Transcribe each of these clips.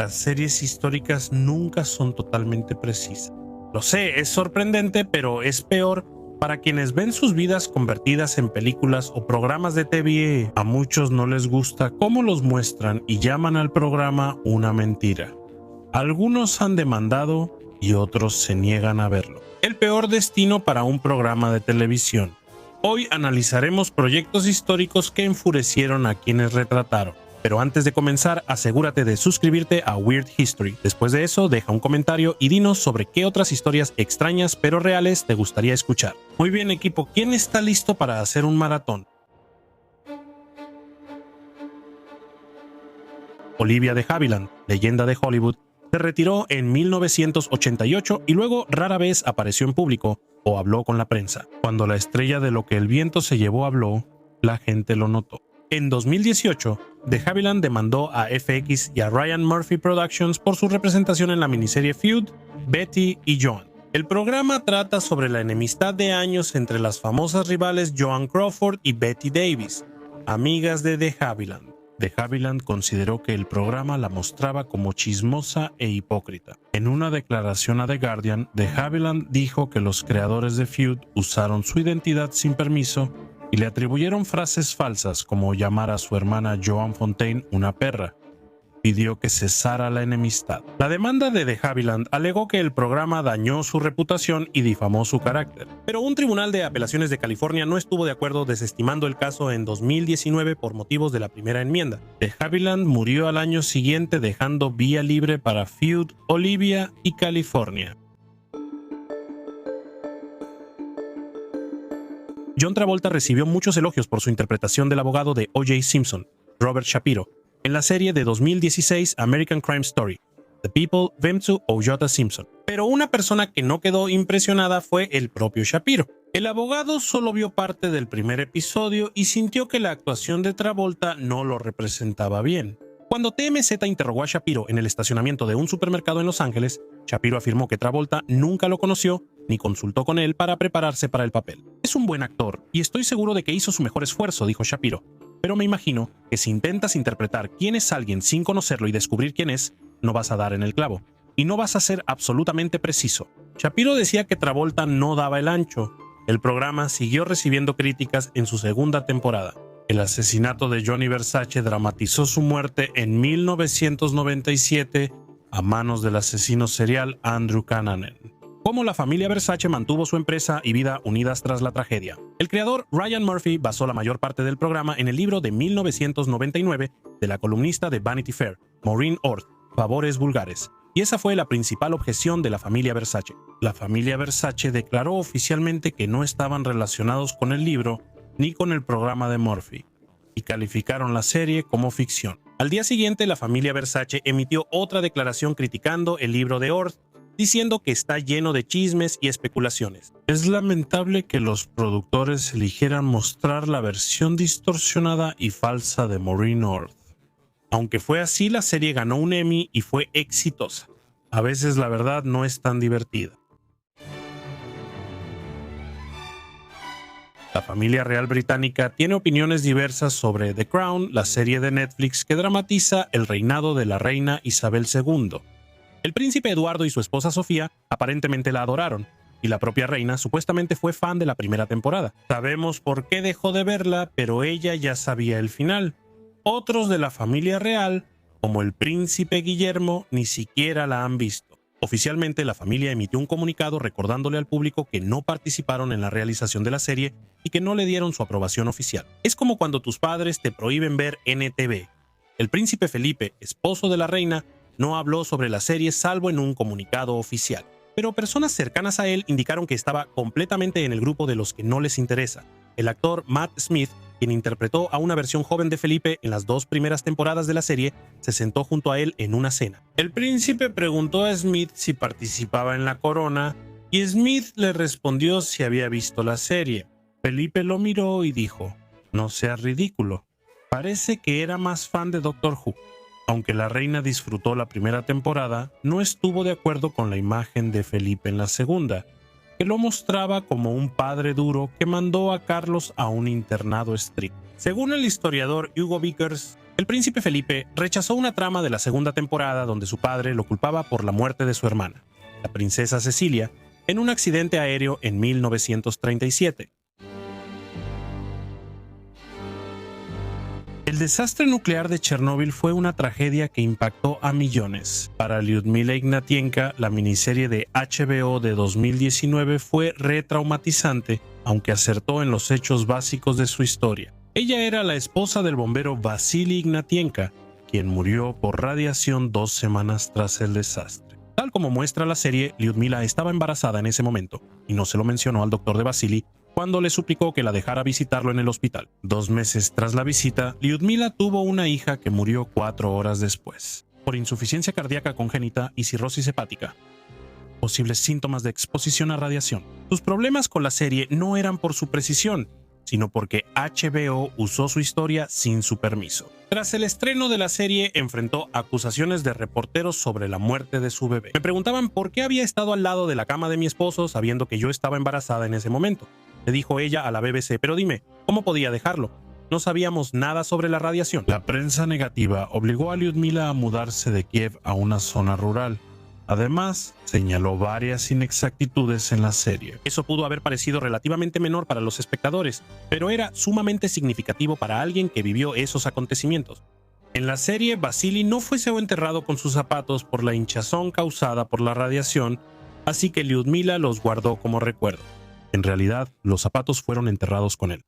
Las series históricas nunca son totalmente precisas. Lo sé, es sorprendente, pero es peor para quienes ven sus vidas convertidas en películas o programas de TV. A muchos no les gusta cómo los muestran y llaman al programa una mentira. Algunos han demandado y otros se niegan a verlo. El peor destino para un programa de televisión. Hoy analizaremos proyectos históricos que enfurecieron a quienes retrataron. Pero antes de comenzar, asegúrate de suscribirte a Weird History. Después de eso, deja un comentario y dinos sobre qué otras historias extrañas pero reales te gustaría escuchar. Muy bien, equipo, ¿quién está listo para hacer un maratón? Olivia de Havilland, leyenda de Hollywood, se retiró en 1988 y luego rara vez apareció en público o habló con la prensa. Cuando la estrella de Lo que el viento se llevó habló, la gente lo notó. En 2018, de Havilland demandó a FX y a Ryan Murphy Productions por su representación en la miniserie Feud, Betty y Joan. El programa trata sobre la enemistad de años entre las famosas rivales Joan Crawford y Betty Davis, amigas de Havilland. De Havilland consideró que el programa la mostraba como chismosa e hipócrita. En una declaración a The Guardian, de Havilland dijo que los creadores de Feud usaron su identidad sin permiso y le atribuyeron frases falsas como llamar a su hermana Joan Fontaine una perra. Pidió que cesara la enemistad. La demanda de Havilland alegó que el programa dañó su reputación y difamó su carácter. Pero un tribunal de apelaciones de California no estuvo de acuerdo, desestimando el caso en 2019 por motivos de la primera enmienda. De Havilland murió al año siguiente, dejando vía libre para Feud, Olivia y California. John Travolta recibió muchos elogios por su interpretación del abogado de O.J. Simpson, Robert Shapiro, en la serie de 2016 American Crime Story, The People Vem to O.J. Simpson. Pero una persona que no quedó impresionada fue el propio Shapiro. El abogado solo vio parte del primer episodio y sintió que la actuación de Travolta no lo representaba bien. Cuando TMZ interrogó a Shapiro en el estacionamiento de un supermercado en Los Ángeles, Shapiro afirmó que Travolta nunca lo conoció ni consultó con él para prepararse para el papel. Es un buen actor y estoy seguro de que hizo su mejor esfuerzo, dijo Shapiro, pero me imagino que si intentas interpretar quién es alguien sin conocerlo y descubrir quién es, no vas a dar en el clavo y no vas a ser absolutamente preciso. Shapiro decía que Travolta no daba el ancho. El programa siguió recibiendo críticas en su segunda temporada. El asesinato de Gianni Versace dramatizó su muerte en 1997 a manos del asesino serial Andrew Cunanan. Cómo la familia Versace mantuvo su empresa y vida unidas tras la tragedia. El creador Ryan Murphy basó la mayor parte del programa en el libro de 1999 de la columnista de Vanity Fair, Maureen Orth, Favores vulgares. Y esa fue la principal objeción de la familia Versace. La familia Versace declaró oficialmente que no estaban relacionados con el libro ni con el programa de Murphy, y calificaron la serie como ficción. Al día siguiente, la familia Versace emitió otra declaración criticando el libro de Orth, diciendo que está lleno de chismes y especulaciones. Es lamentable que los productores eligieran mostrar la versión distorsionada y falsa de Maureen Orth. Aunque fue así, la serie ganó un Emmy y fue exitosa. A veces la verdad no es tan divertida. La familia real británica tiene opiniones diversas sobre The Crown, la serie de Netflix que dramatiza el reinado de la reina Isabel II. El príncipe Eduardo y su esposa Sofía aparentemente la adoraron, y la propia reina supuestamente fue fan de la primera temporada. Sabemos por qué dejó de verla, pero ella ya sabía el final. Otros de la familia real, como el príncipe Guillermo, ni siquiera la han visto. Oficialmente, la familia emitió un comunicado recordándole al público que no participaron en la realización de la serie y que no le dieron su aprobación oficial. Es como cuando tus padres te prohíben ver NTV. El príncipe Felipe, esposo de la reina, no habló sobre la serie salvo en un comunicado oficial. Pero personas cercanas a él indicaron que estaba completamente en el grupo de los que no les interesa. El actor Matt Smith, quien interpretó a una versión joven de Felipe en las 2 primeras temporadas de la serie, se sentó junto a él en una cena. El príncipe preguntó a Smith si participaba en la corona y Smith le respondió si había visto la serie. Felipe lo miró y dijo: "No seas ridículo. Parece que era más fan de Doctor Who". Aunque la reina disfrutó la primera temporada, no estuvo de acuerdo con la imagen de Felipe en la segunda, que lo mostraba como un padre duro que mandó a Carlos a un internado estricto. Según el historiador Hugo Vickers, El príncipe Felipe rechazó una trama de la segunda temporada donde su padre lo culpaba por la muerte de su hermana, la princesa Cecilia, en un accidente aéreo en 1937. El desastre nuclear de Chernóbil fue una tragedia que impactó a millones. Para Lyudmila Ignatienko, la miniserie de HBO de 2019 fue retraumatizante, aunque acertó en los hechos básicos de su historia. Ella era la esposa del bombero Vasily Ignatienko, quien murió por radiación 2 semanas tras el desastre. Tal como muestra la serie, Lyudmila estaba embarazada en ese momento, y no se lo mencionó al doctor de Vasily cuando le suplicó que la dejara visitarlo en el hospital. 2 meses tras la visita, Lyudmila tuvo una hija que murió 4 horas después, por insuficiencia cardíaca congénita y cirrosis hepática. Posibles síntomas de exposición a radiación. Sus problemas con la serie no eran por su precisión, sino porque HBO usó su historia sin su permiso. Tras el estreno de la serie, enfrentó acusaciones de reporteros sobre la muerte de su bebé. Me preguntaban por qué había estado al lado de la cama de mi esposo sabiendo que yo estaba embarazada en ese momento. Le dijo ella a la BBC, pero dime, ¿cómo podía dejarlo? No sabíamos nada sobre la radiación. La prensa negativa obligó a Lyudmila a mudarse de Kiev a una zona rural. Además, señaló varias inexactitudes en la serie. Eso pudo haber parecido relativamente menor para los espectadores, pero era sumamente significativo para alguien que vivió esos acontecimientos. En la serie, Vasily no fue enterrado con sus zapatos por la hinchazón causada por la radiación, así que Lyudmila los guardó como recuerdo. En realidad, los zapatos fueron enterrados con él.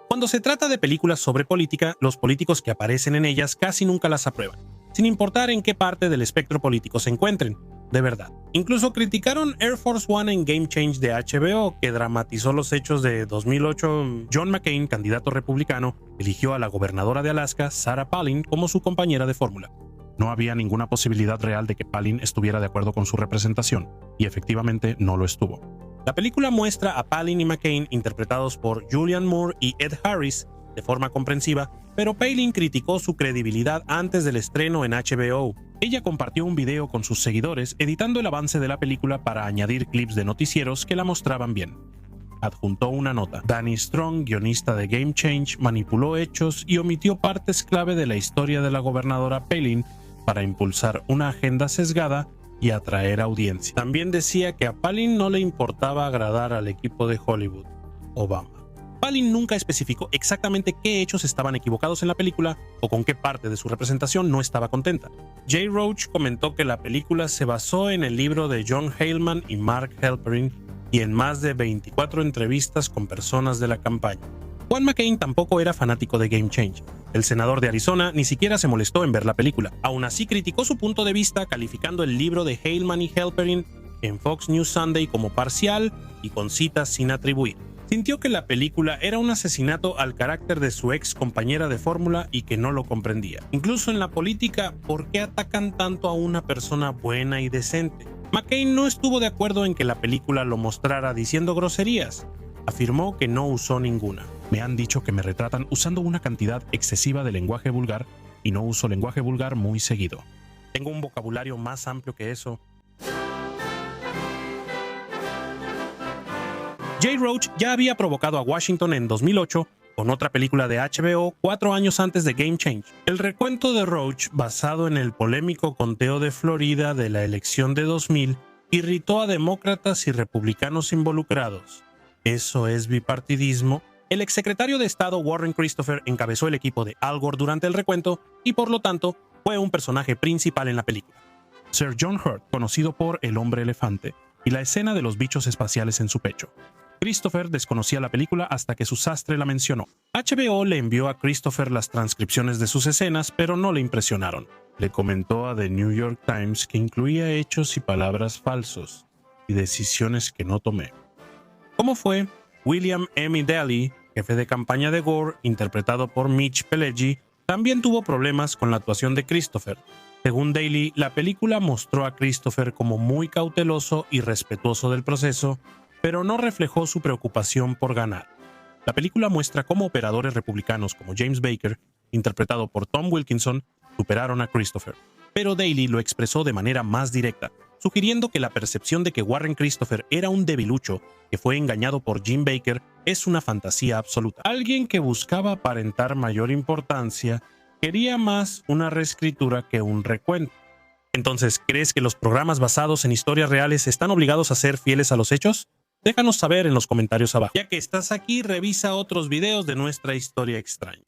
Cuando se trata de películas sobre política, los políticos que aparecen en ellas casi nunca las aprueban, sin importar en qué parte del espectro político se encuentren, de verdad. Incluso criticaron Air Force One en Game Change de HBO, que dramatizó los hechos de 2008. John McCain, candidato republicano, eligió a la gobernadora de Alaska, Sarah Palin, como su compañera de fórmula. No había ninguna posibilidad real de que Palin estuviera de acuerdo con su representación, y efectivamente no lo estuvo. La película muestra a Palin y McCain interpretados por Julianne Moore y Ed Harris de forma comprensiva, pero Palin criticó su credibilidad antes del estreno en HBO. Ella compartió un video con sus seguidores editando el avance de la película para añadir clips de noticieros que la mostraban bien. Adjuntó una nota. Danny Strong, guionista de Game Change, manipuló hechos y omitió partes clave de la historia de la gobernadora Palin para impulsar una agenda sesgada y atraer audiencia. También decía que a Palin no le importaba agradar al equipo de Hollywood, Obama. Palin nunca especificó exactamente qué hechos estaban equivocados en la película o con qué parte de su representación no estaba contenta. Jay Roach comentó que la película se basó en el libro de John Heyman y Mark Halperin y en más de 24 entrevistas con personas de la campaña. Juan McCain tampoco era fanático de Game Change. El senador de Arizona ni siquiera se molestó en ver la película. Aún así criticó su punto de vista calificando el libro de Heyman y Halperin en Fox News Sunday como parcial y con citas sin atribuir. Sintió que la película era un asesinato al carácter de su ex compañera de fórmula y que no lo comprendía. Incluso en la política, ¿por qué atacan tanto a una persona buena y decente? McCain no estuvo de acuerdo en que la película lo mostrara diciendo groserías. Afirmó que no usó ninguna. Me han dicho que me retratan usando una cantidad excesiva de lenguaje vulgar y no uso lenguaje vulgar muy seguido. Tengo un vocabulario más amplio que eso. Jay Roach ya había provocado a Washington en 2008 con otra película de HBO 4 años antes de Game Change. El recuento de Roach, basado en el polémico conteo de Florida de la elección de 2000, irritó a demócratas y republicanos involucrados. ¿Eso es bipartidismo? El exsecretario de Estado Warren Christopher encabezó el equipo de Al Gore durante el recuento y por lo tanto fue un personaje principal en la película. Sir John Hurt, conocido por El Hombre Elefante, y la escena de los bichos espaciales en su pecho. Christopher desconocía la película hasta que su sastre la mencionó. HBO le envió a Christopher las transcripciones de sus escenas, pero no le impresionaron. Le comentó a The New York Times que incluía hechos y palabras falsos y decisiones que no tomé. ¿Cómo fue? William M. Daly, jefe de campaña de Gore, interpretado por Mitch Pileggi, también tuvo problemas con la actuación de Christopher. Según Daly, la película mostró a Christopher como muy cauteloso y respetuoso del proceso, pero no reflejó su preocupación por ganar. La película muestra cómo operadores republicanos como James Baker, interpretado por Tom Wilkinson, superaron a Christopher. Pero Daly lo expresó de manera más directa. sugiriendo que la percepción de que Warren Christopher era un debilucho que fue engañado por Jim Baker es una fantasía absoluta. Alguien que buscaba aparentar mayor importancia quería más una reescritura que un recuento. Entonces, ¿crees que los programas basados en historias reales están obligados a ser fieles a los hechos? Déjanos saber en los comentarios abajo. Ya que estás aquí, revisa otros videos de nuestra historia extraña.